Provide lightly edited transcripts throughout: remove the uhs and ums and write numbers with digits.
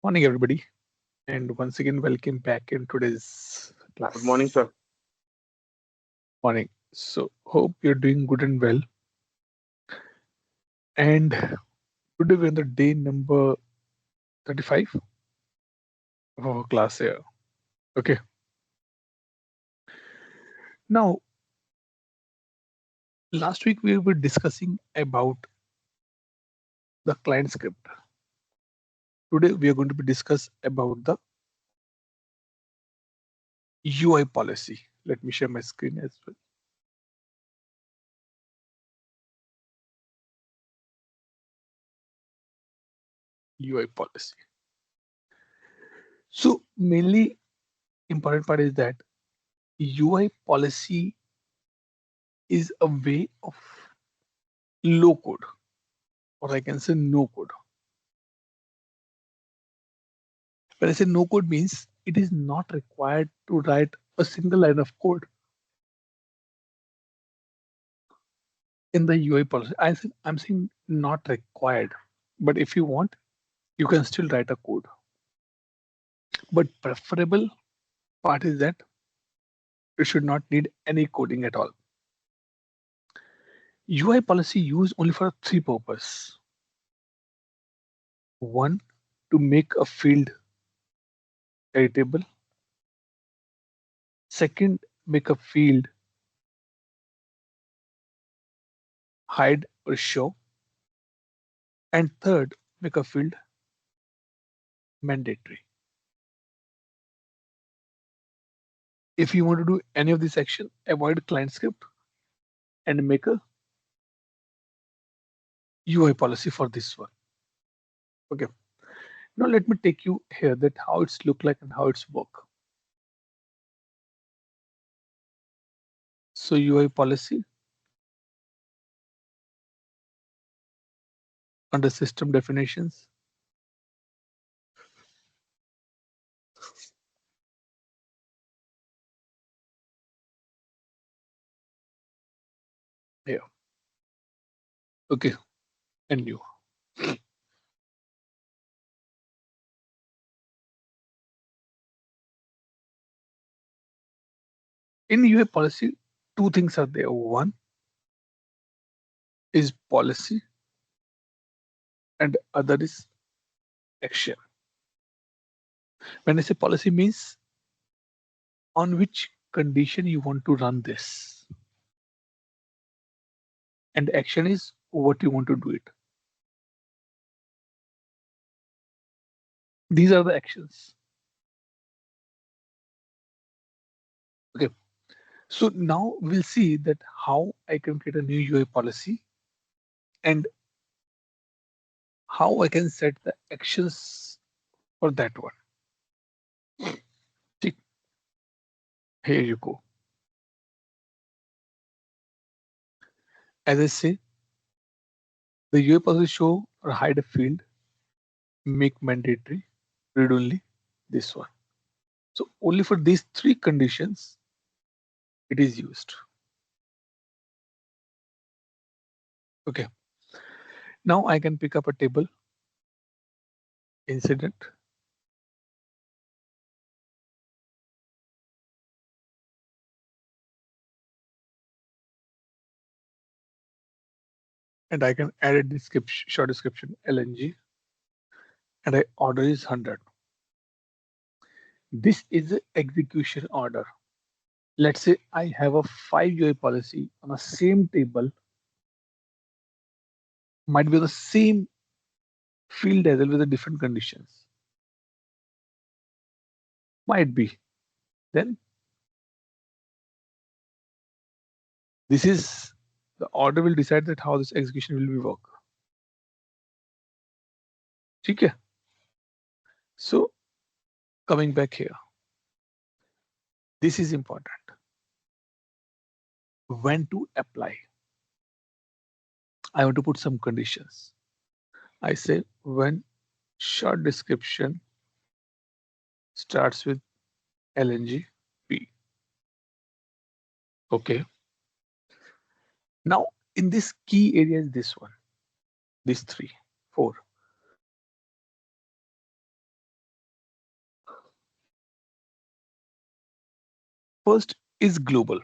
Morning, everybody, and once again, welcome back in today's Good morning, class. sir. Morning. So, hope you're doing good and well. And today we're on the day number 35 of our class here. Okay. Now, last week we were discussing about the client script. Today we are going to be discuss about the UI policy. Let me share my screen as well. UI policy. So, mainly important part is that UI policy is a way of low code, or I can say no code. When I say no code means it is not required to write a single line of code in the UI policy. I'm saying not required, but if you want, you can still write a code. But preferable part is that you should not need any coding at all. UI policy used only for three purposes. One, to make a field editable. Second, make a field hide or show. And third, make a field mandatory. If you want to do any of this action, avoid client script and make a UI policy for this one. Okay. Now let me take you here that how it's look like and how it's work. So UI policy under system definitions. Here. Okay. And new. In UI policy, two things are there. One is policy and other is action. When I say policy means on which condition you want to run this. And action is what you want to do it. These are the actions. Okay. So now we'll see that how I can create a new UI policy and how I can set the actions for that one. See, here you go. As I say, the UI policy show or hide a field, make mandatory, read only this one. So only for these three conditions it is used. Okay. Now I can pick up a table, incident, and I can add a description, short description, LNG, and I order is 100. This is the execution order. Let's say I have a 5 UI policy on the same table, might be the same field as well with the different conditions. Might be. Then this is the order will decide that how this execution will be work. Okay. So coming back here, this is important. When to apply? I want to put some conditions. I say when short description starts with LNG P. Okay. Now in this key area is this one, these three, four. First is global.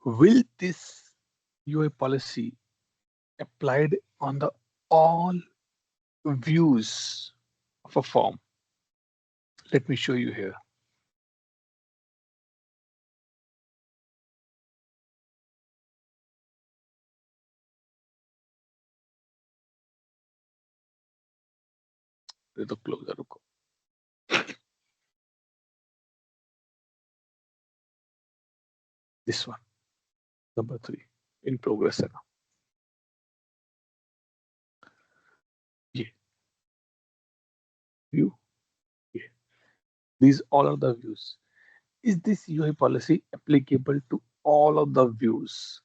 Will this UI policy applied on the all views of a form? Let me show you here. तो closure रुको. This one, number 3, in progress है ना. ये view, ये. These all are the views. Is this UI policy applicable to all of the views?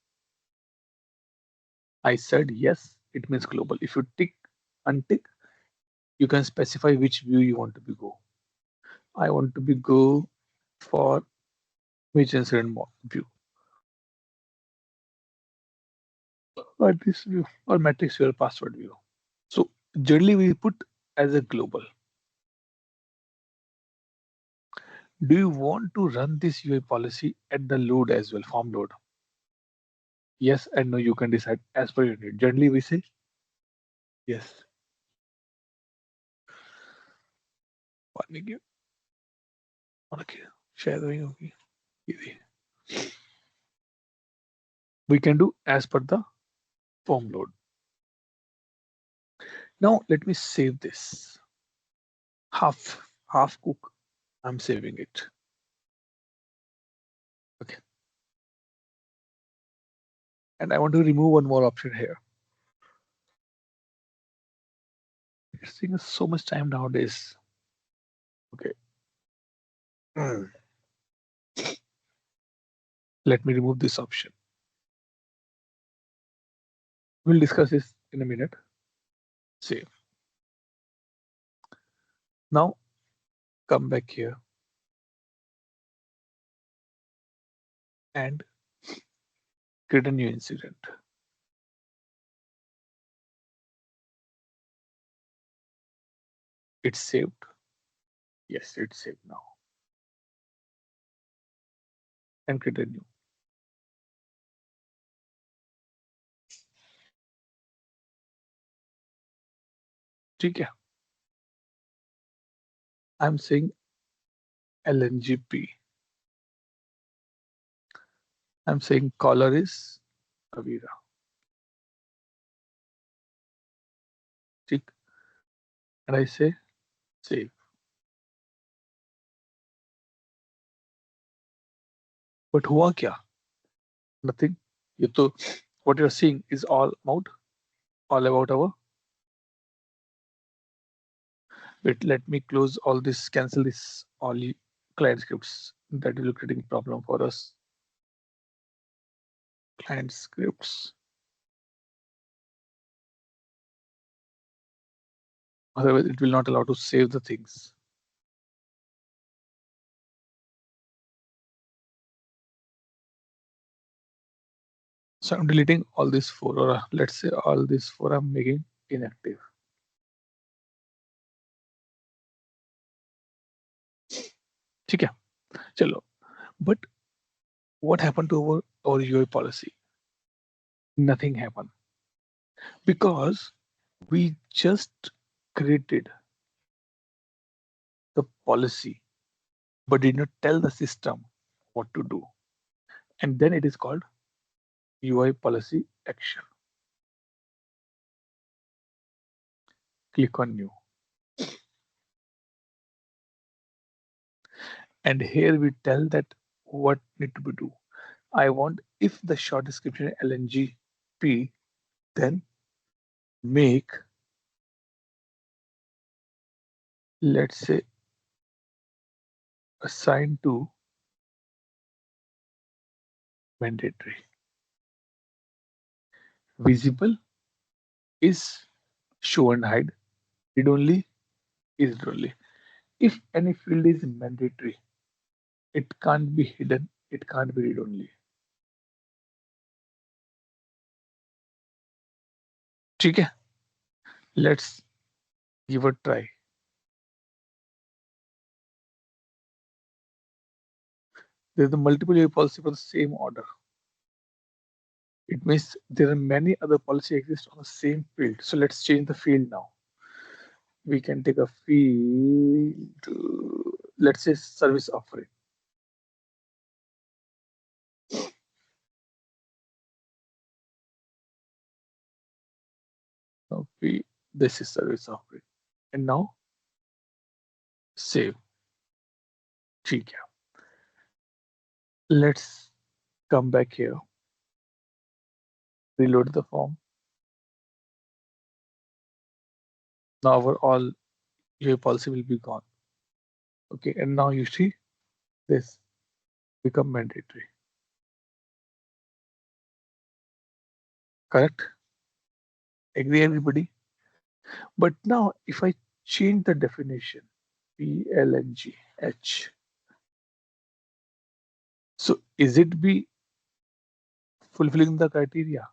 I said yes, it means global. If you tick, untick, you can specify which view you want to be go. I want to be go for which incident view, or this view, or matrix view, or password view. So generally we put as a global. Do you want to run this UI policy at the load as well, form load? Yes and no, you can decide as per your need. Generally we say yes. Okay, share the we can do as per the form load. Now let me save this. Half cook, I'm saving it. Okay. And I want to remove one more option here. It's taking so much time nowadays. Okay. Let me remove this option. We'll discuss this in a minute. Save. Now come back here and create a new incident. It's saved. Yes, it's saved now. And create a new. Okay. I'm saying LNGP. I'm saying caller is Avira. And I say save. But हुआ क्या? Nothing. ये तो what you're seeing is all about our. Wait, let me close all this, cancel this all client scripts. That will be creating problem for us. Client scripts. Otherwise, it will not allow to save the things. So I'm deleting all these 4, or let's say all these 4 I'm making inactive. ठीक है, चलो. But what happened to our UI policy? Nothing happened because we just created the policy but did not tell the system what to do. And then it is called UI policy action. Click on new. And here we tell that what need to be do. I want if the short description LNGP, then make, let's say, assign to mandatory. Visible is show and hide. Read only is read only. If any field is mandatory, it can't be hidden. It can't be read only. ठीक है? Let's give a try. There's the multiple UI policy for the same order. It means there are many other policy exist on the same field. So let's change the field now. We can take a field, let's say service offering. Now this is service offering. And now save. ठीक है. Let's come back here. Reload the form. Now our all UI policy will be gone. Okay, and now you see this become mandatory. Correct? Agree everybody? But now if I change the definition, PLNGH, so is it be fulfilling the criteria?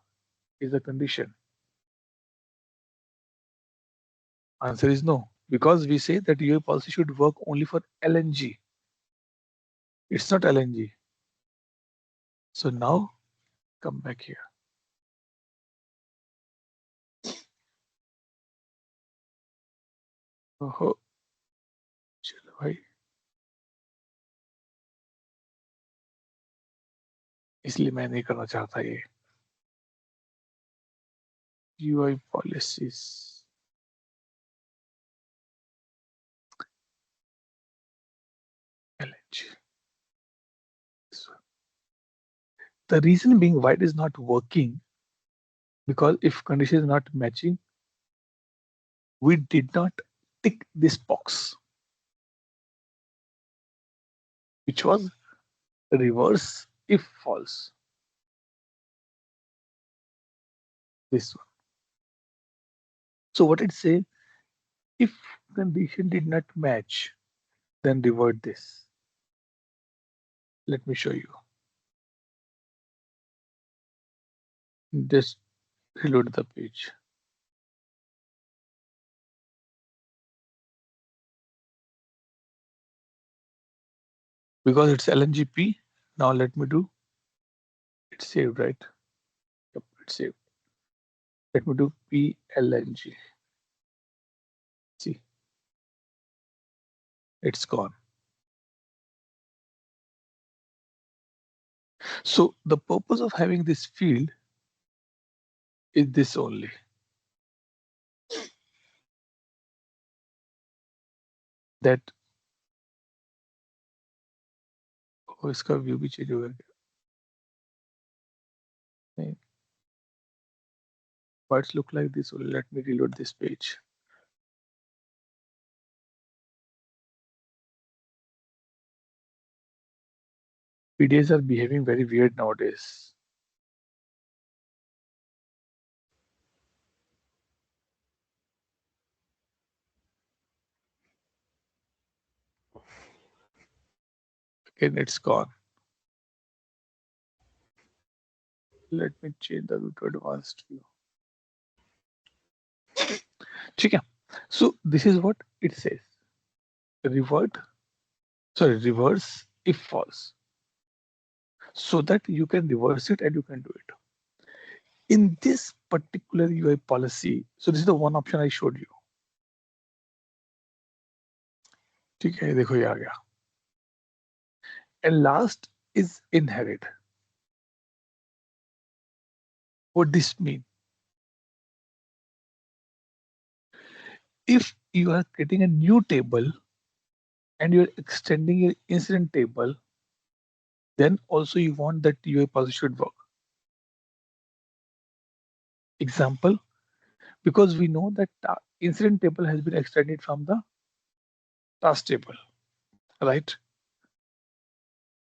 Is the condition? Answer is no, because we say that UI policy should work only for LNG. It's not LNG. So now come back here. ओहो, चलो भाई, इसलिए मैं नहीं करना चाहता ये UI policies. LNG. The reason being why it is not working, because if condition is not matching, we did not tick this box, which was reverse if false. This one. So what it say, if condition did not match, then revert this. Let me show you. Just reload the page. Because it's LNGP, now let me do, it's saved, right? Yep, it's saved. Let me do PLNG. See, it's gone. So the purpose of having this field is this only. That oh, इसका view भी change हो गया नहीं, parts look like this only. Let me reload this page. PDAs are behaving very weird nowadays. Again, it's gone. Let me change the view to advanced view. ठीक है. So this is what it says. Reverse if false. So that you can reverse it and you can do it. In this particular UI policy, so this is the one option I showed you. ठीक है, देखो ये आ गया. And last is inherit. What this mean? If you are creating a new table and you're extending your incident table, then also you want that UI policy should work. Example, because we know that incident table has been extended from the task table, right?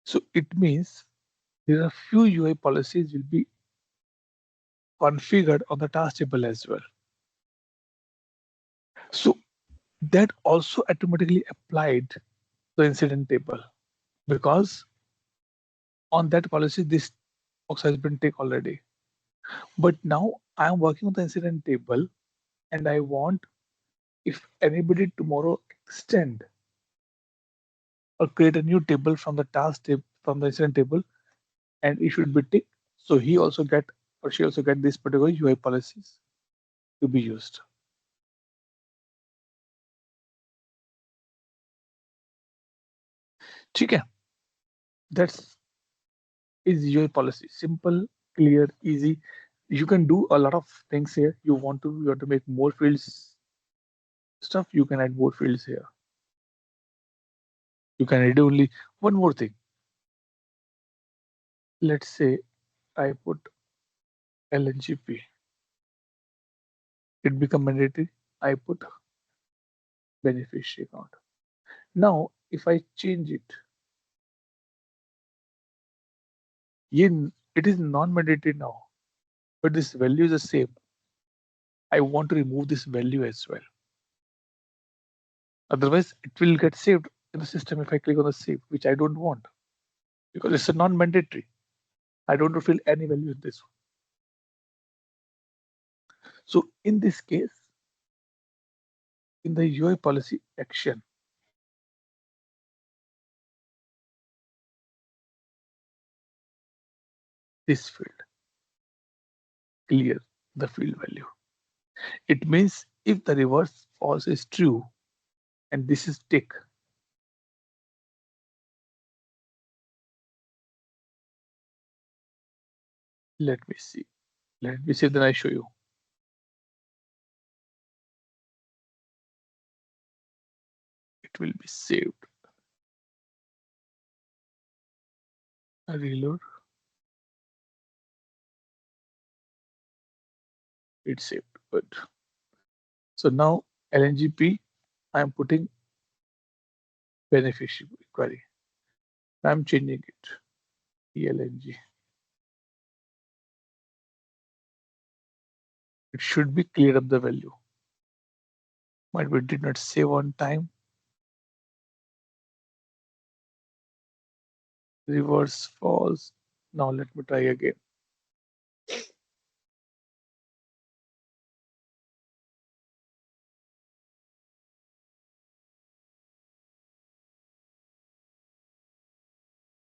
So it means there are few UI policies will be configured on the task table as well. So that also automatically applied the incident table, because on that policy this box has been ticked already. But now I am working on the incident table and I want, if anybody tomorrow extend or create a new table from the from the incident table, and it should be ticked. So he also get or she also get this particular UI policies to be used. Okay, that's is UI policy. Simple, clear, easy. You can do a lot of things here. You want to make more fields stuff. You can add more fields here. You can add only one more thing. Let's say I put LNGP. It become mandatory. I put beneficiary account. Now, if I change it, it is non-mandatory now, but this value is the same. I want to remove this value as well. Otherwise, it will get saved in the system if I click on the save, which I don't want because it's a non-mandatory. I don't want to fill any value in this one. So in this case, in the UI policy action, this field, clear the field value. It means if the reverse false is true and this is tick, let me see. Let me see, then I show you. It will be saved. I reload. It's saved. Good. So now LNGP, I'm putting beneficiary query. I'm changing it. ELNG. It should be cleared up the value. But we did not save on time. Reverse false. Now let me try again.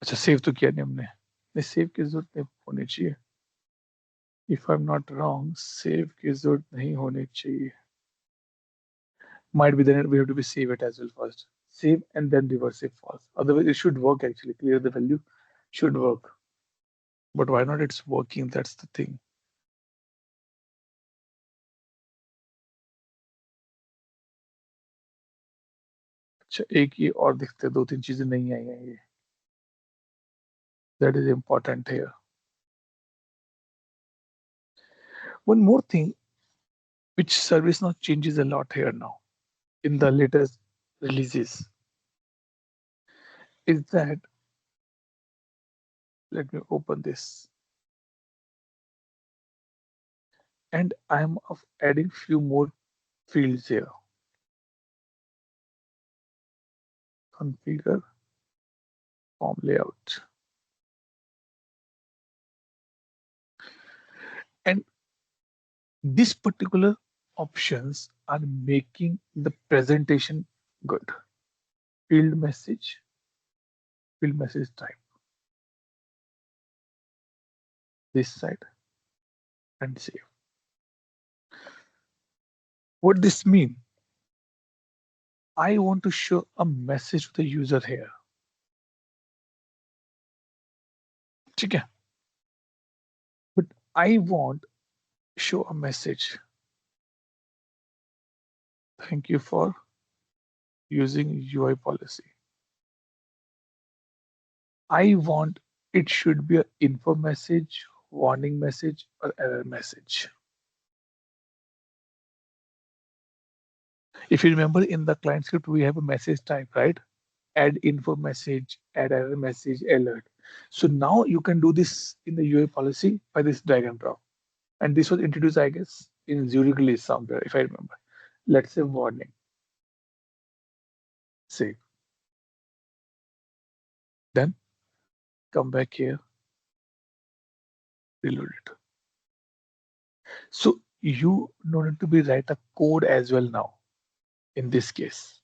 अच्छा save तो किया नहीं हमने नहीं save की जरूरत नहीं होनी चाहिए if I am not wrong save की जरूरत नहीं होनी चाहिए might be then we have to be save it as well first save and then reverse if false otherwise it should work actually clear the value should work but why not it's working that's the thing अच्छा एक ये और दिखते दो तीन चीजें नहीं आई हैं ये that is important here one more thing which ServiceNow changes a lot here now in the latest releases is that let me open this and I'm of adding few more fields here configure form layout and these particular options are making the presentation good field message type this side and save what this mean I want to show a message to the user here ठीक है but I want to show a message thank you for using UI policy I want it should be an info message warning message or error message if you remember in the client script we have a message type right add info message, add error message, alert. So now you can do this in the UI policy by this drag and drop. And this was introduced, I guess, in Zurich release somewhere, if I remember. Let's say warning. Save. Then come back here, reload it. So you don't need to be write a code as well now in this case.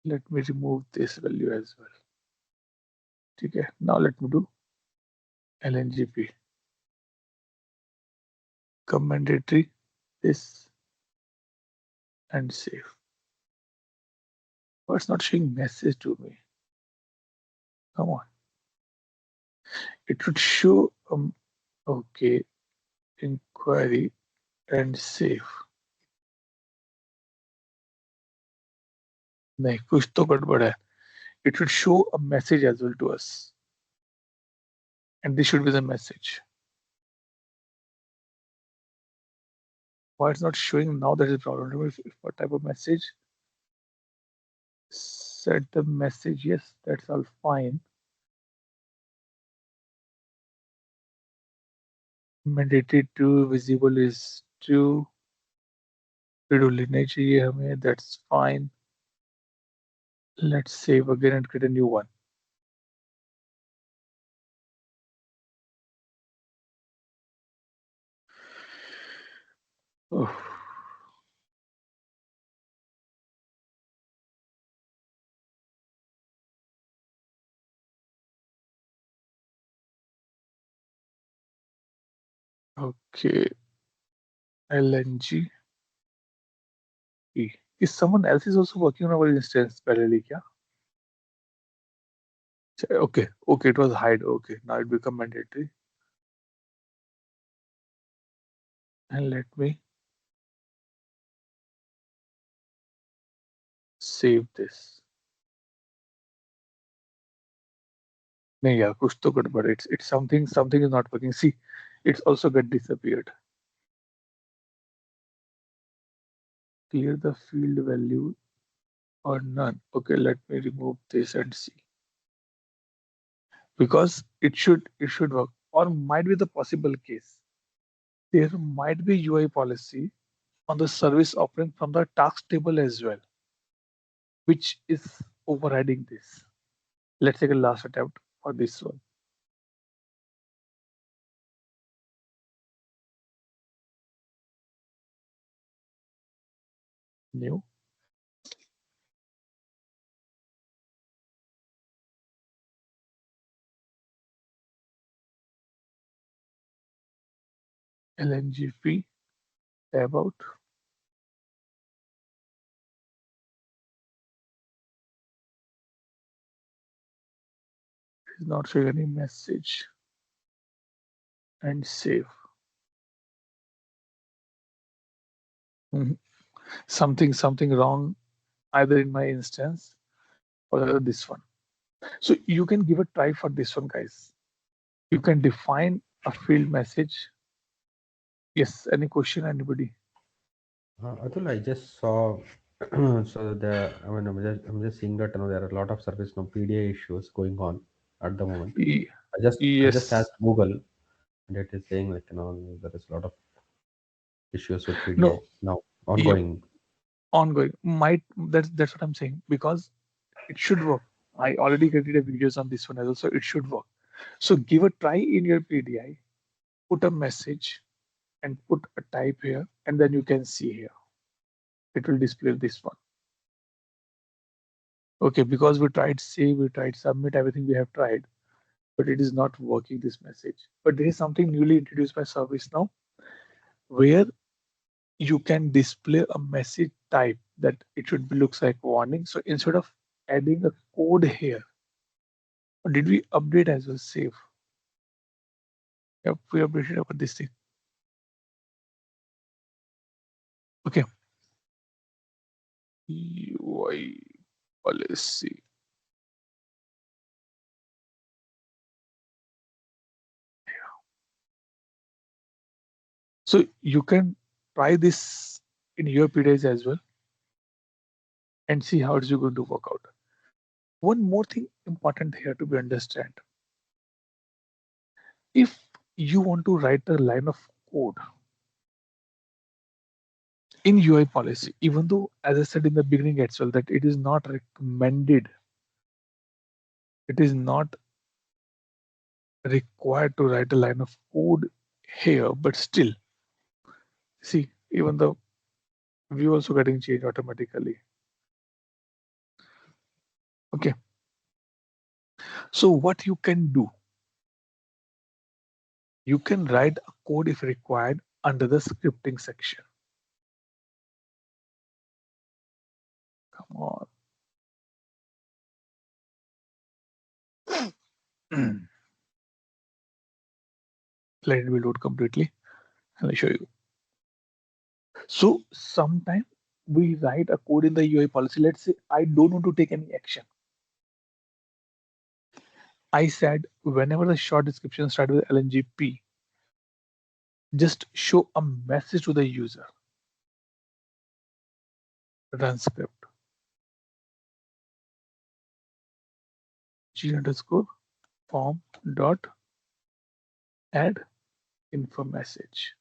Let me remove this value as well. Okay, now let me do LNGP. Mandatory this and save. Oh, it's not showing message to me. Come on. It should show okay, inquiry and save. नहीं कुछ तो गड़बड़ है. It should show a message as well to us. And this should be the message. Why it's not showing now, that is the problem. If what type of message? Set the message, yes, that's all fine. Mandatory true, visible is true. Redo लेना चाहिए हमें, that's fine. Let's save again and create a new one. Oh. Okay. LNG. Is someone else is also working on our instance parallelly? Kya? Okay, okay, it was hide. Okay, now it become mandatory. And let me save this. No, yeah, kuch to good, but it's something is not working. See, it's also got disappeared. Clear the field value or none. Okay, let me remove this and see. Because it should work. Or might be the possible case. There might be UI policy on the service offering from the task table as well, which is overriding this. Let's take a last attempt for this one. New. LNGP tab out. Is not showing any message. And save. Something wrong either in my instance or this one. So you can give a try for this one, guys. You can define a field message. Yes, any question, anybody? Atul, I just saw. So I'm just seeing that there are a lot of service no PDA issues going on at the moment. Ye- I just Yes. asked Google, and it is saying there is a lot of issues with PDA No. now Yep. ongoing. Ongoing. Might that's what I'm saying, because it should work. I already created a videos on this one as well, so it should work. So give a try in your PDI, put a message and put a type here, and then you can see here. It will display this one. Okay, because we tried save, we tried submit, everything we have tried, but it is not working this message. But there is something newly introduced by ServiceNow where you can display a message type that it should be looks like warning. So instead of adding a code here, or did we update as well? Save. Yep, we updated about this thing. Okay. UI policy. So you can try this in your PDs as well and see how it's going to work out. One more thing important here to be understand. If you want to write a line of code in UI policy, even though, as I said in the beginning as well, that it is not recommended, it is not required to write a line of code here, but still, see, even the view also getting changed automatically. Okay. So what you can do, you can write a code if required under the scripting section. Come on. Let it be load completely. I'll show you. So sometimes we write a code in the UI policy. Let's say I don't want to take any action. I said whenever the short description starts with LNGP, just show a message to the user. Run script. G underscore form dot add info message.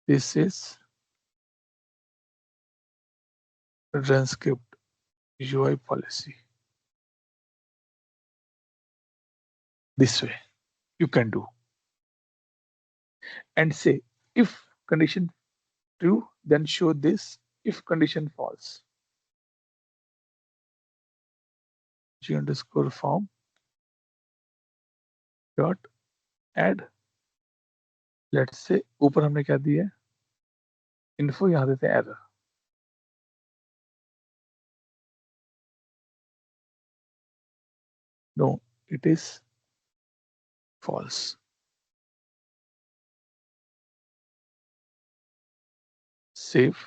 This is run script UI policy. This way you can do and say if condition true, then show this. If condition false, G underscore form dot add. Let's say ऊपर हमने क्या दिया है info यहाँ देते हैं error no it is false. Save.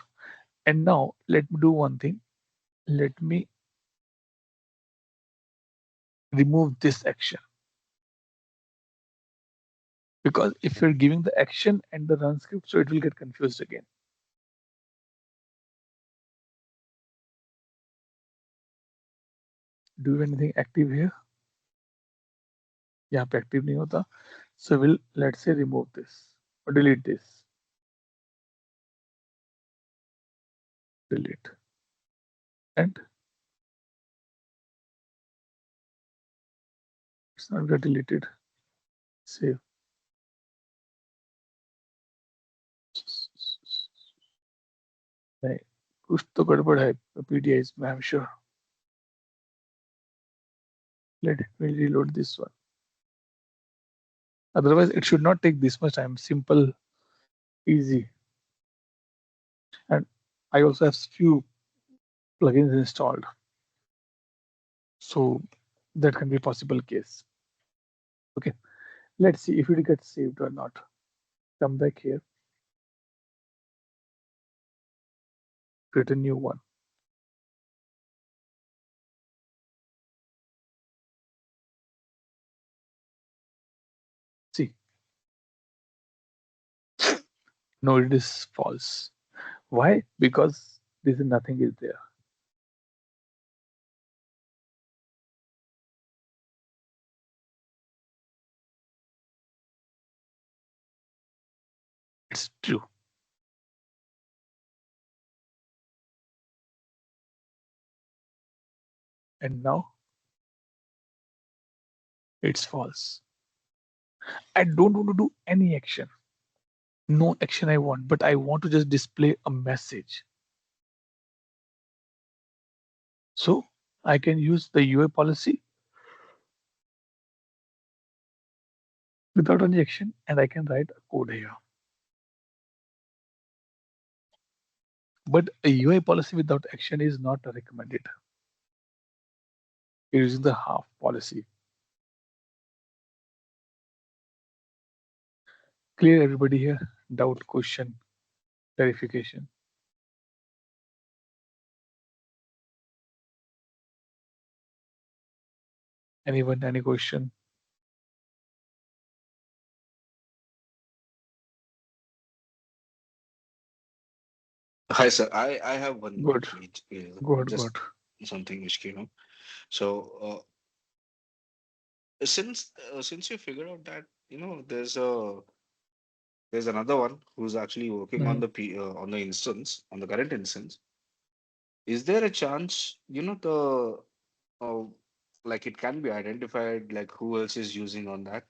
And now let me do one thing. Let me remove this action because if you're giving the action and the run script, so it will get confused again. Do you have anything active here? यहाँ पे active नहीं होता. So we'll let's say remove this or delete this. Delete and it's not get deleted. Save. नहीं कुछ तो गड़बड़ है PDIs में I'm sure. Let me reload this one. Otherwise, it should not take this much time. Simple, easy. And I also have few plugins installed. So that can be a possible case. Okay, let's see if it gets saved or not. Come back here, create a new one. See, no, it is false. Why? Because this is nothing is there. It's true. And now it's false. I don't want to do any action. No action I want, but I want to just display a message. So I can use the UI policy without any action and I can write a code here. But a UI policy without action is not recommended. Using the half policy. Clear everybody here? Doubt, question, clarification. Anyone, any question? Hi, sir. I have one Good, good, just good. something which came up. So since you figured out that there's another one who's actually working on Mhm. on the instance on the current instance, is there a chance the like it can be identified like who else is using on that?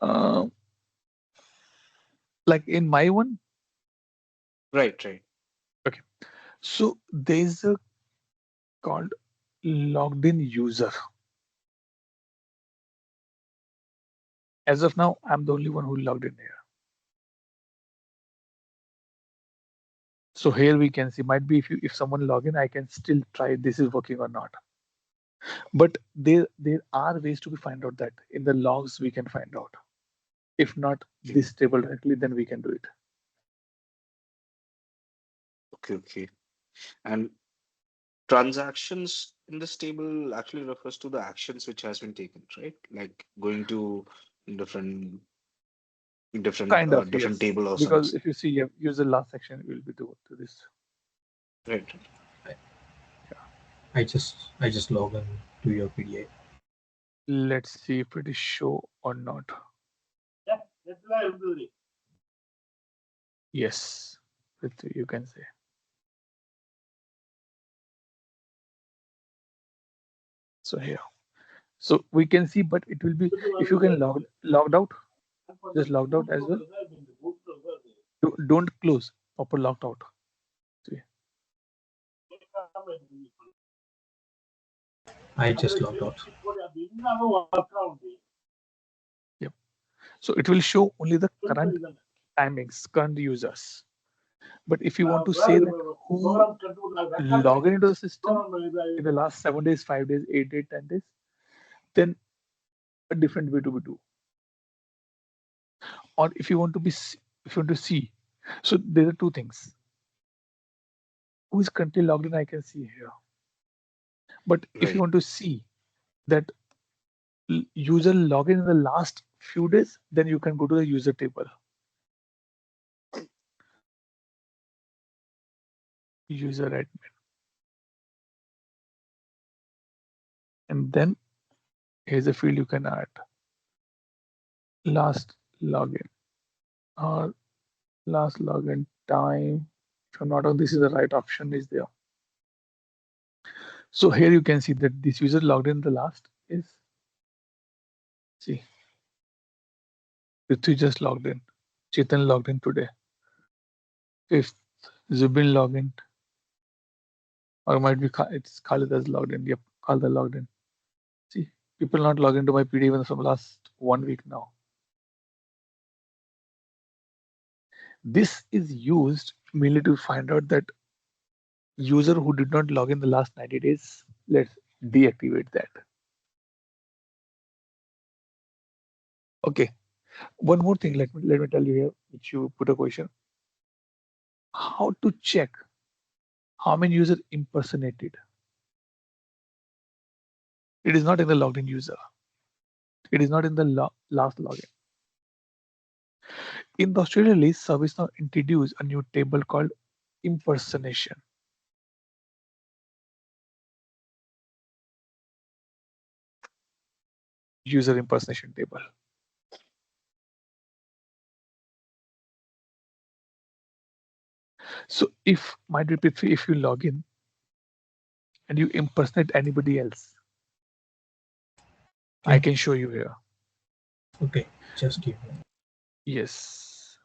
Uh, like in my one, Right, right. Okay. So there's a called logged in user. As of now, I'm the only one who logged in here. So here we can see, might be if someone log in, I can still try this is working or not. But there are ways to find out that in the logs we can find out. If not Okay, this table directly, then we can do it. okay, okay. And transactions in this table actually refers to the actions which has been taken, right? Like going to different Kind of, different yes. table or Because something. if you see, use the last section, we'll be to this. Right, right. I, Yeah. I just log in to your PDA. Let's see if it is show or not. Yes, you can say. So here. So we can see, but it will be if you can logged out, just logged out as well. Don't close, proper logged out. See. I just logged out. Yep. So it will show only the current timings, current users. But if you want to say that who log into the system in the last 7 days, 5 days, 8 days, 10 days, then a different way to do. Or if you want to if you want to see, so there are two things. Who is currently logged in, I can see here. But if you Right. want to see that user login in the last few days, then you can go to the user table. User admin. And then here's a field you can add. Last login or last login time. If I'm not on, this is the right option is there. So here you can see that this user logged in the last is, see, Prithvi just logged in. Chetan logged in today. 5th, Zubin logged in. Or might be it's Khalid has logged in. Yep, Khalid logged in. See, people not logged into my PD even from last 1 week now. This is used mainly to find out that user who did not log in the last 90 days, let's deactivate that. Okay, one more thing, let me tell you here, which you put a question. How to check how many user impersonated? It is not in the logged in user. It is not in the last login. In the Australia list, ServiceNow introduced a new table called impersonation. User impersonation table. So if might repeat, if you log in and you impersonate anybody else, I Okay. can show you here. Okay, just give me. Yes.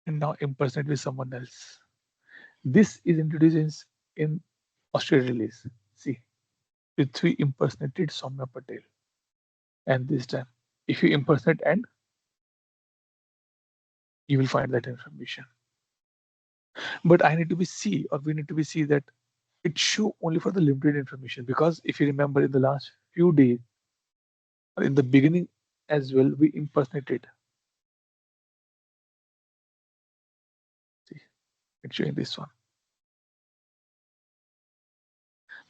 And now impersonate with someone else. This is introduced in Australia release. See, Prithvi impersonated Soumya Patel. And this time, if you impersonate and you will find that information. But I need to be C, or we need to be C that it show only for the limited information, because if you remember in the last few days or in the beginning as well, we impersonated. See, it's showing this one.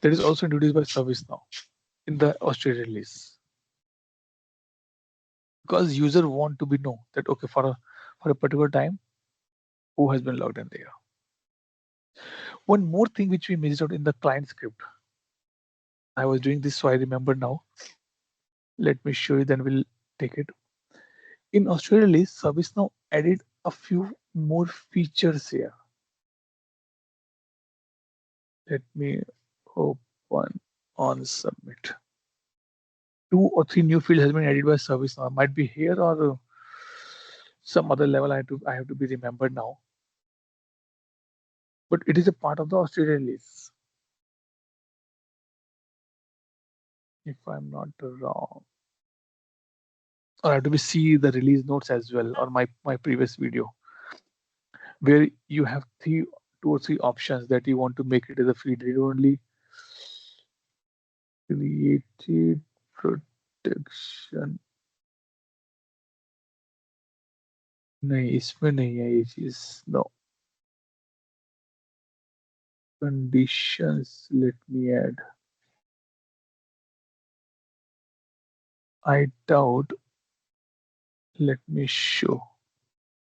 That is also introduced by ServiceNow in the Australia release. Because user want to be know that okay, for a particular time, who has been logged in there. One more thing which we missed out in the client script. I was doing this, so I remember now. Let me show you, then we'll take it. In Australia release, ServiceNow added a few more features here. Let me open on submit. 2 or 3 new fields has been added by ServiceNow. Might be here or some other level. I have to be remembered now. But it is a part of the Australia release. If I'm not wrong, or I have to be see the release notes as well, or my previous video, where you have 2 or 3 options that you want to make it as a free read only. Created protection. नहीं इसमें नहीं है ये चीज. No conditions. Let me add. I doubt. Let me show.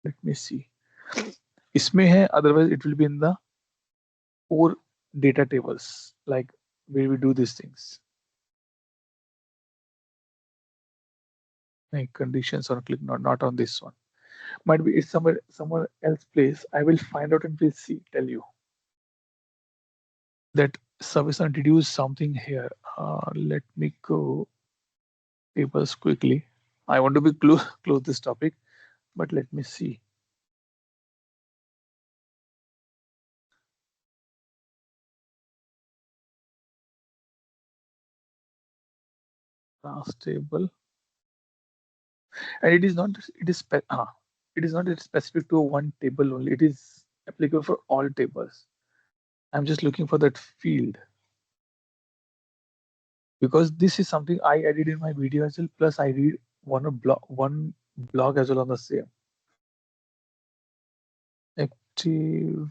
Let me see. इसमें है. Otherwise it will be in the core data tables, like where we do these things. Like conditions on click, not on this one. Might be it's somewhere else place. I will find out and we'll see. Tell you that service introduce something here. Let me go tables quickly. I want to be close this topic, but let me see. Class table, and it is not. It is not specific to one table only. It is applicable for all tables. I'm just looking for that field because this is something I added in my video as well. Plus, I read one blog as well on the same. Active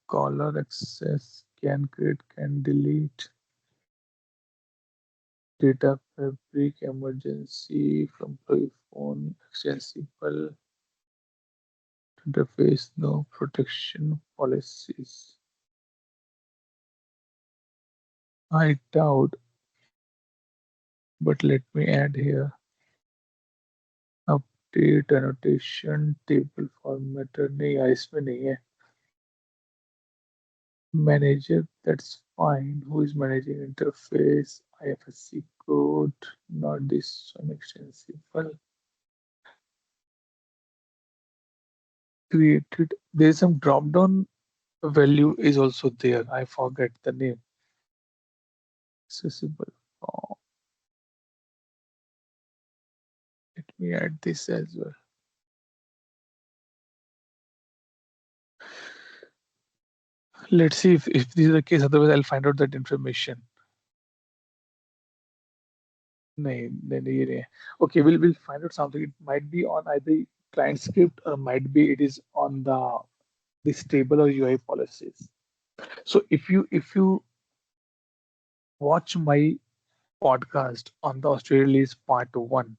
caller access, can create, can delete, data fabric, emergency from phone, extensible interface, no protection policies. I doubt, but let me add here. Update annotation table formatter नहीं है, इसमें नहीं है. Manager, that's fine. Who is managing interface? IFSC code, not this one. Extensible. Created. There is some drop down value is also there. I forget the name. Accessible. Oh, let me add this as well. Let's see if this is the case. Otherwise, I'll find out that information. Okay, we'll find out something. It might be on either client script or might be it is on this table or UI policies. So if you watch my podcast on the Australia release part 1,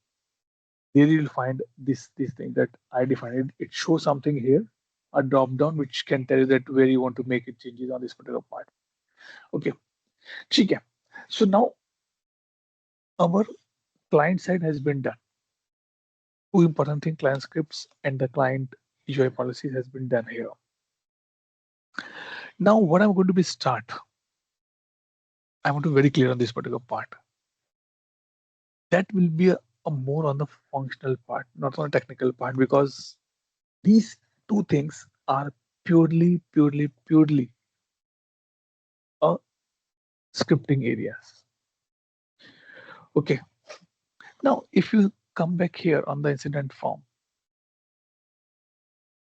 there you'll find this thing that I defined. It shows something here, a drop down which can tell you that where you want to make it changes on this particular part. Okay, ठीक है. So now our client side has been done. 2 important things, client scripts and the client UI policies has been done here. Now what I'm going to be start, I want to be very clear on this particular part. That will be a more on the functional part, not on the technical part, because these 2 things are purely a scripting areas. Okay. Now, if you come back here on the incident form,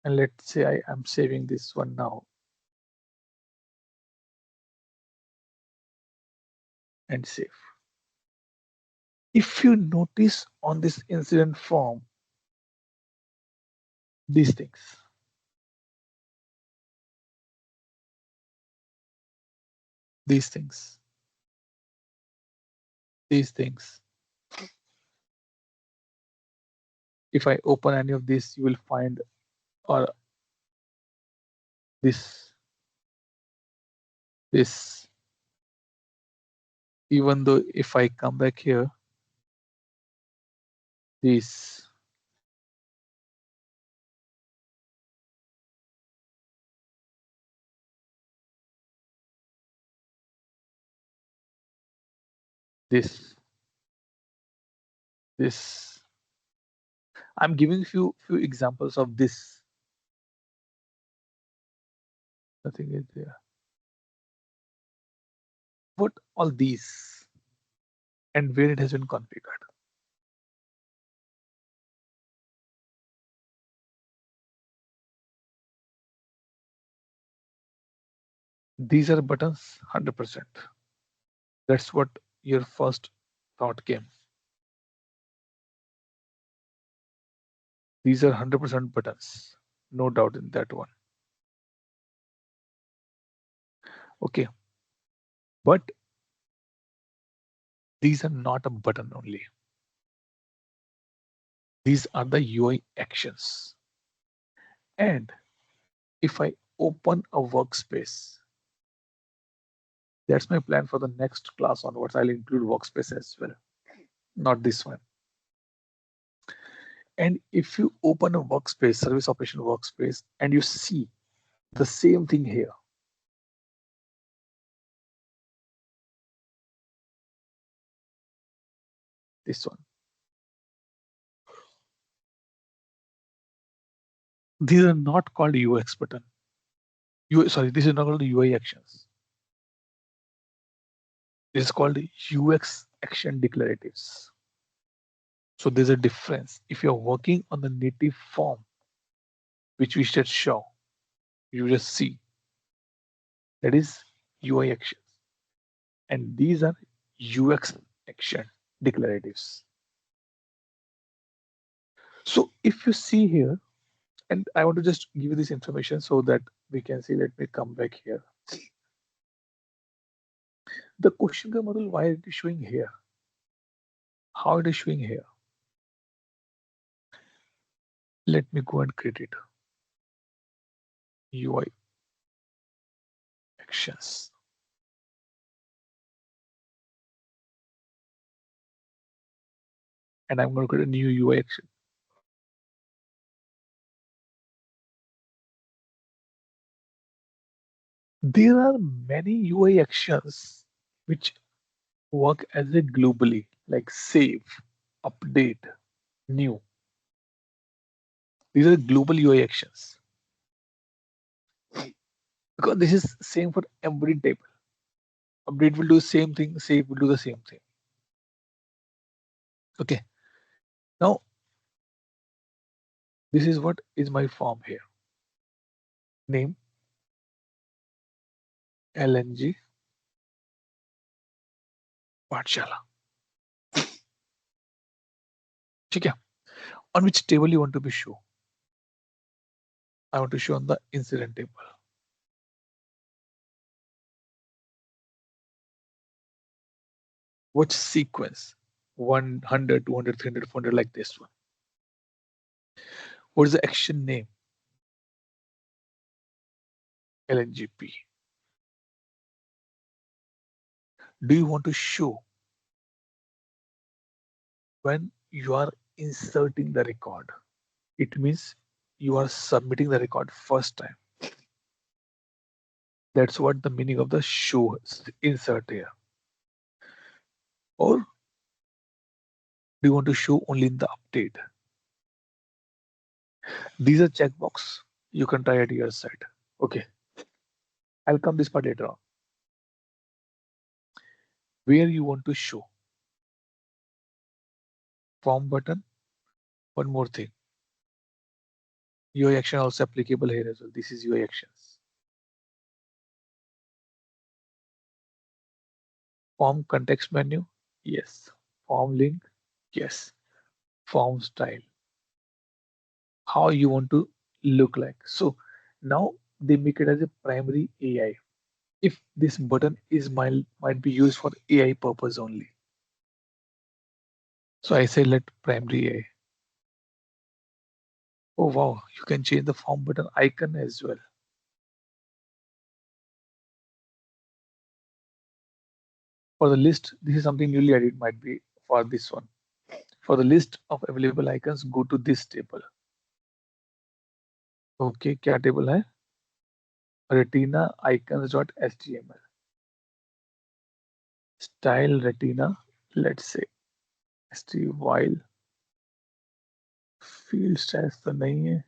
and let's say I am saving this one now and save. If you notice on this incident form, these things. These things. These things. If I open any of this, you will find or this, even though if I come back here, this, this, this. I'm giving few examples of this. Nothing is there. Put all these and where it has been configured. These are buttons 100%. That's what your first thought came. These are 100% buttons. No doubt in that one. Okay. But these are not a button only. These are the UI actions. And if I open a workspace, that's my plan for the next class onwards. I'll include workspace as well, not this one. And if you open a workspace, service operation workspace, and you see the same thing here, this one. These are not called UX button. Sorry, this is not called UI actions. This is called UX action declaratives. So there's a difference. If you're working on the native form, which we should show, you just see that is UI actions. And these are UX action declaratives. So if you see here, and I want to just give you this information so that we can see, let me come back here. The question ka model, why it is showing here? How it is showing here? Let me go and create it. UI actions. And I'm going to create a new UI action. There are many UI actions which work as a globally, like save, update, new. These are global UI actions. Because this is same for every table. Update will do the same thing, save will do the same thing. Okay. Now, this is what is my form here. Name, LNG, Pathshala. Okay. On which table you want to be show? I want to show on the incident table. What sequence? 100, 200, 300, 400, like this one. What is the action name? LNGP. Do you want to show when you are inserting the record? It means you are submitting the record first time. That's what the meaning of the show insert here. Or do you want to show only in the update? These are checkbox. You can try at your side. Okay. I'll come this part later on. Where you want to show. Form button. One more thing. UI action also applicable here as well. This is UI actions. Form context menu. Yes. Form link. Yes. Form style. How you want to look like. So now they make it as a primary AI. If this button is might be used for AI purpose only. So I say let primary AI. Oh wow, you can change the form button icon as well. For the list, this is something newly added, might be for this one. For the list of available icons, go to this table. Okay, क्या table है? Retina icons.html. Style retina. Let's say st while field styles तो नहीं है.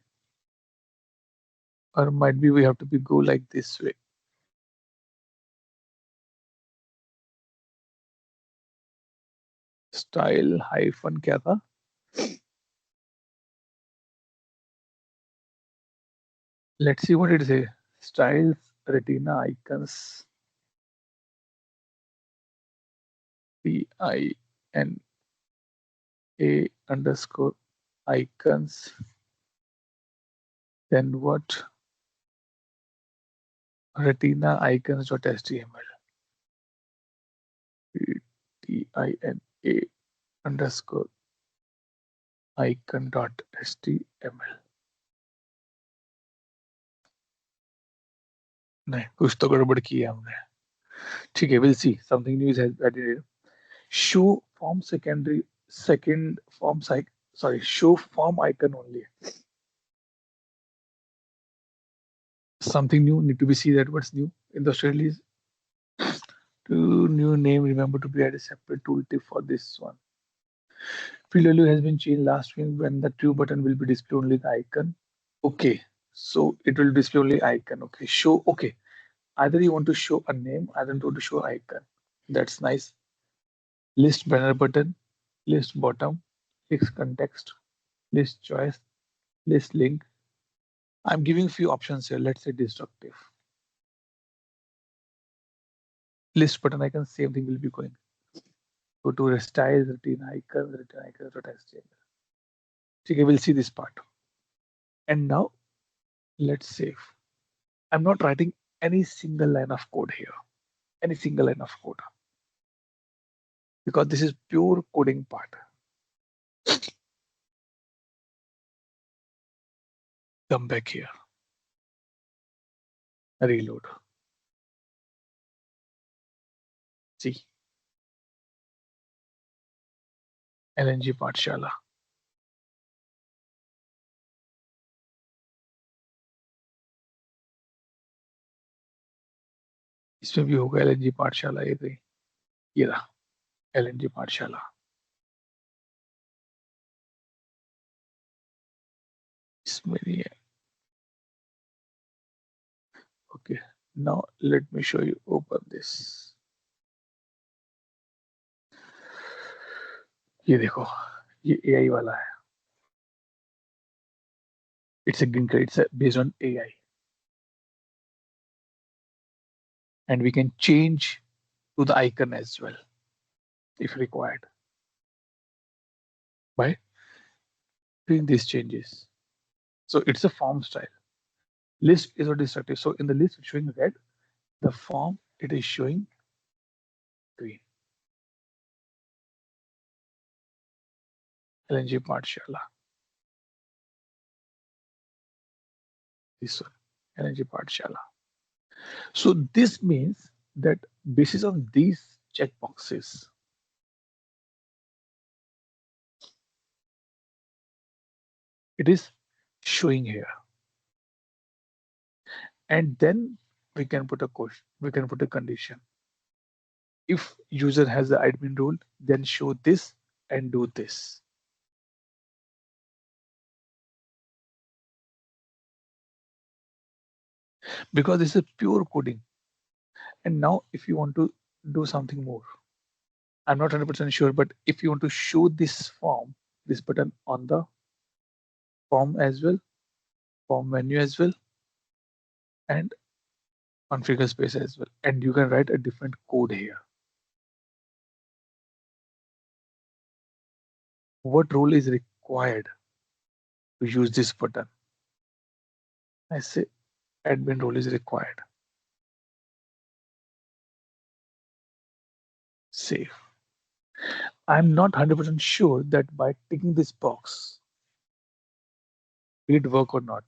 Or might be we have to be go like this way. Style hyphen क्या था? Let's see what it says. Styles retina icons PINA underscore icons. Then what? Retina icons.html. PINA underscore icon.html. नहीं, कुछ तो गड़बड़ की है हमने. ठीक है, we'll see. Something new is added. Show form second form show form icon only. Something new need to be seen that what's new in the release. To new name, remember to be add a separate tooltip for this one. Field value has been changed last week when the true button will be displayed only the icon. Okay, so it will display only icon. Okay, show. Okay, either you want to show a name, either you want to show icon. That's nice. List banner button, list bottom, list context, list choice, list link. I'm giving few options here. Let's say destructive. List button icon, same thing will be going. Go to style, retina icons.html. Okay, we'll see this part. And now let's save. I'm not writing any single line of code here. Any single line of code. Because this is pure coding part. Come back here. Reload. See. LNG Pathshala. इसमें भी होगा LNG पाठशाला. ये रहा LNG पाठशाला. इसमें नहीं है. Okay, now let me show you. Open this. ये देखो, ये AI वाला है. It's a green color. It's based on AI, and we can change to the icon as well if required by doing these changes. So it's a form style. List is a destructive. So in the list it's showing red. The form it is showing green. LNG Pathshala. This one, LNG Pathshala. So this means that basis on these checkboxes, it is showing here. And then we can put a question, we can put a condition. If user has the admin role, then show this and do this. Because this is pure coding. And now if you want to do something more, I'm not 100% sure, but if you want to show this form, this button on the form as well, form menu as well, and configure space as well, and you can write a different code here. What role is required to use this button? I say admin role is required. Save. I'm not 100% sure that by ticking this box, will it work or not?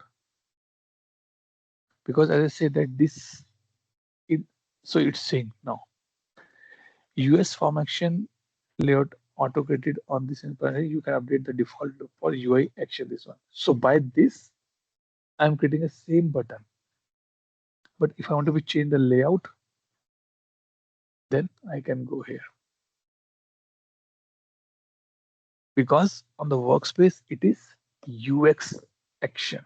Because as I said that this, so it's saying now, US form action layout auto created on this input. You can update the default for UI action, this one. So by this, I'm creating a same button. But if I want to be change the layout, then I can go here. Because on the workspace, it is UX action,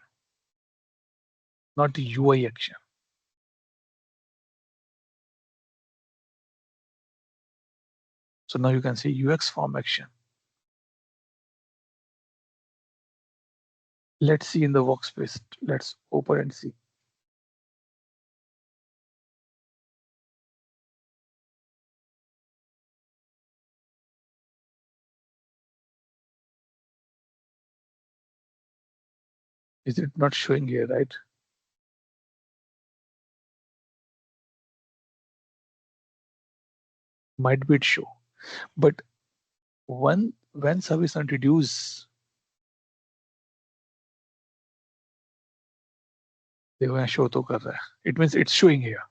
not UI action. So now you can see UX form action. Let's see in the workspace. Let's open and see. Is it not showing here, right? Might be it show. But when service introduce, देखो यहाँ show तो कर रहा है. It means it's showing here.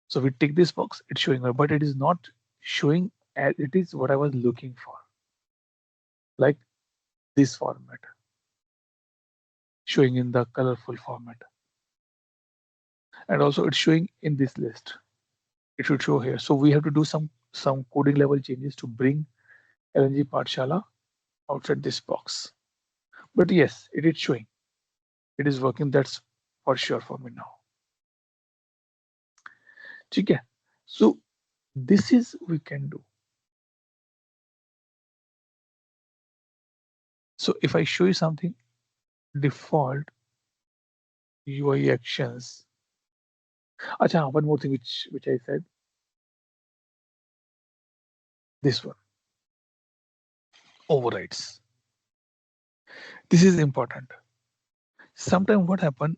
So we tick this box, it's showing here, but it is not showing as it is what I was looking for. Like this format, showing in the colorful format. And also it's showing in this list. It should show here. So we have to do some coding level changes to bring LNG Pathshala outside this box. But yes, it is showing. It is working. That's for sure for me now. Okay. So this is we can do. So if I show you something, default UI actions. Acha, one more thing which I said. This one. Overrides. This is important. Sometimes what happen,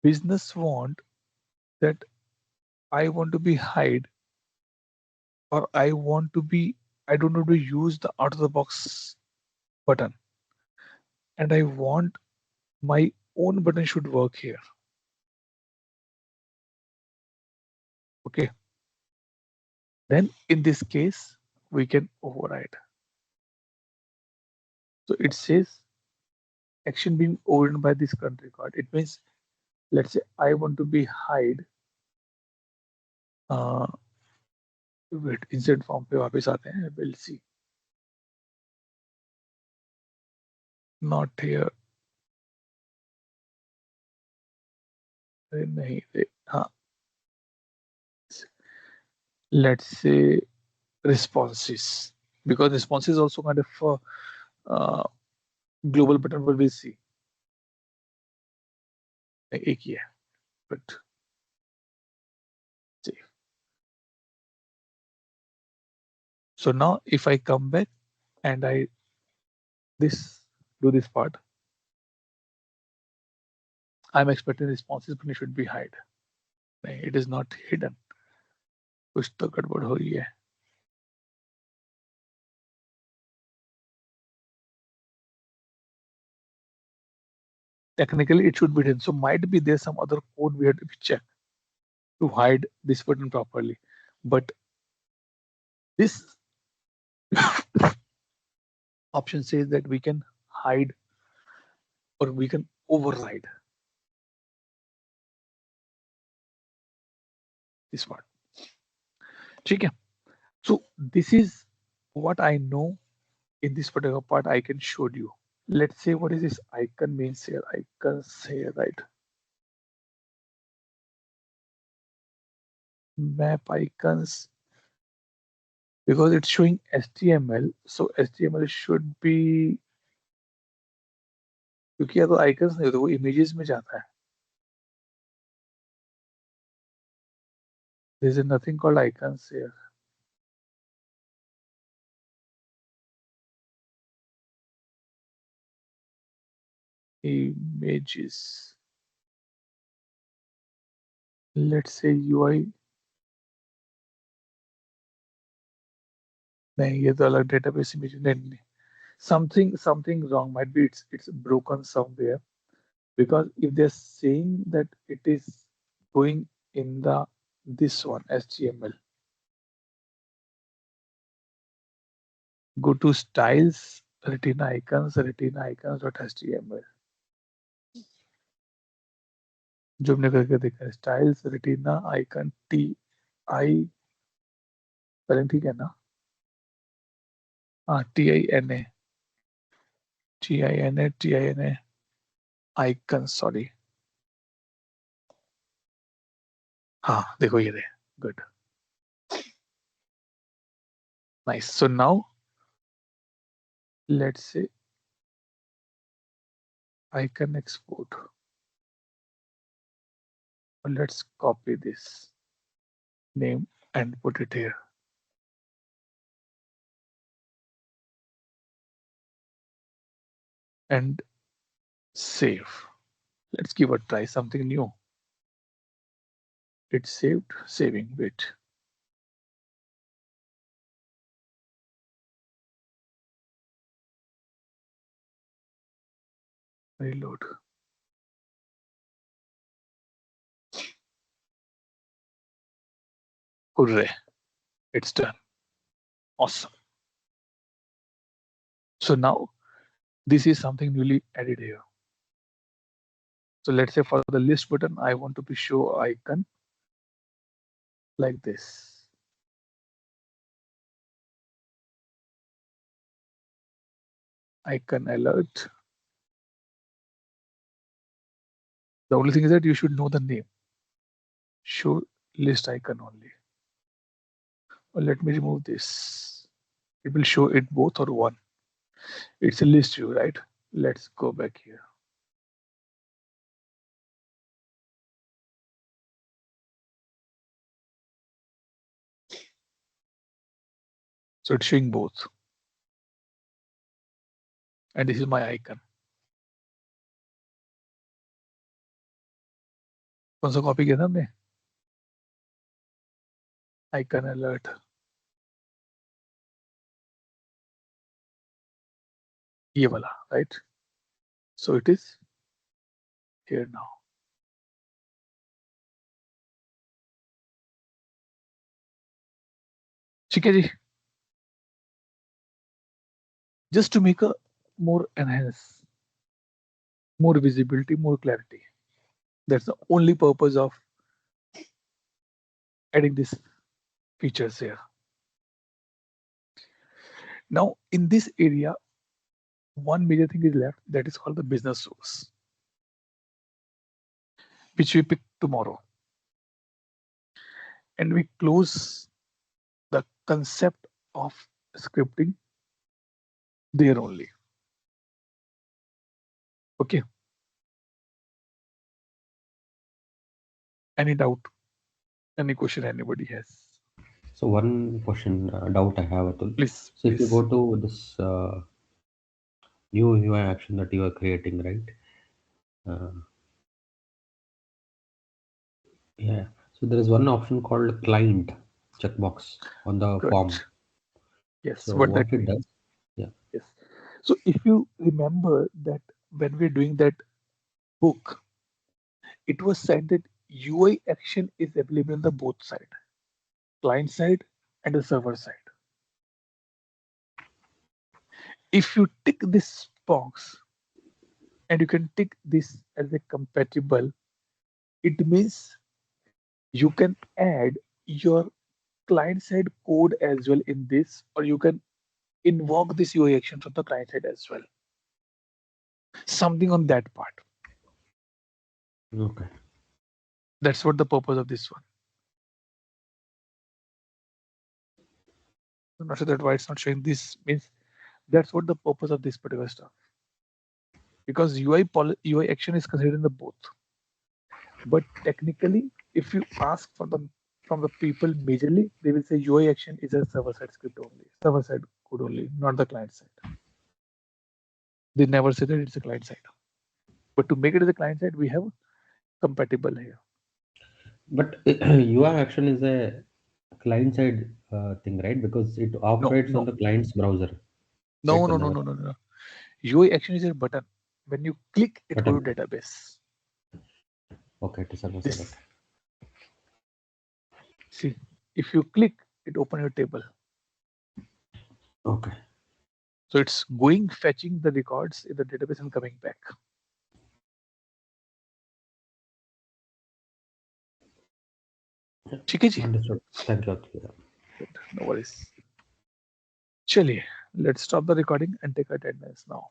business want that I want to be hide, or I don't want to use the out of the box button, and I want my own button should work here. Okay. Then in this case, we can override. So it says action being overridden by this country card. It means, let's say I want to be hide. Wait, insert form पे वापस आते हैं. We'll see. Not here. नहीं, हाँ. Let's say responses, because responses also kind of global button, but we'll see. एक ही है, but see. So now if I come back and I do this part, I'm expecting responses, but it should be hide. It is not hidden. कुछ तो गड़बड़ हो रही है. Technically, it should be hidden. So might be there some other code we have to check to hide this button properly. But this option says that we can hide or we can override this part. Okay. So this is what I know in this particular part. I can show you. Let's say what is this icon means here. Icons here, right? Map icons, because it's showing HTML. So HTML should be, क्योंकि अगर icons नहीं होते वो images में जाता है. There is nothing called icons here. Images. Let's say UI. नहीं, ये तो अलग database image नहीं. Something wrong. Might be it's broken somewhere, because if they're saying that it is going in this one HTML, Go to styles, retina icons.html. जो हमने करके देखा है styles retina icon TI spelling ठीक है ना? हाँ TINA आइकन सॉरी हाँ देखो ये रहे good nice so now let's say icon export let's copy this name and put it here and save. Let's give a try something new. It's saved, saving, wait. Reload. Hooray, it's done. Awesome. So now this is something newly added here. So let's say for the list button, I want to be show icon like this. Icon alert. The only thing is that you should know the name. Show list icon only. Well, let me remove this. It will show it both or one. It's a list view, right? Let's go back here. So it's showing both. And this is my icon. कौन सा copy किया था हमने? Icon alert. ये वाला, right? So it is here now. ठीक है जी. Just to make a more enhance, more visibility, more clarity. That's the only purpose of adding these features here. Now in this area, one major thing is left that is called the business source, which we pick tomorrow. And we close the concept of scripting there only. Okay. Any doubt? Any question anybody has? So one question, doubt I have, Atul. Please. So if you go to this new UI action that you are creating, right? Yeah. So there is one option called client checkbox on the Good. form. Yes. So what what that it means? does? Yeah. Yes. So if you remember that when we're doing that book, it was said that UI action is available on the both side, client side and the server side. If you tick this box and you can tick this as a compatible, it means you can add your client side code as well in this, or you can invoke this UI action from the client side as well. Something on that part. Okay. That's what the purpose of this one. I'm not sure that why it's not showing this means that's what the purpose of this particular stuff. Because UI action is considered in the both. But technically, if you ask for them from the people majorly, they will say UI action is a server-side script only, server-side code only, not the client side. They never say that it's a client side. But to make it as a client side, we have compatible here. But UI action is a client side thing, right? Because it operates on No. the client's browser. No, right? no, no, no, no, no. UI action is a button. When you click, it Button. goes to database. Okay, to server This. side. Okay. See, if you click, it open your table. Okay. So it's going fetching the records in the database and coming back. ठीक है जी? Understood. Thank you. Yeah. Good. No worries. Chaliए, let's stop the recording and take attendance now.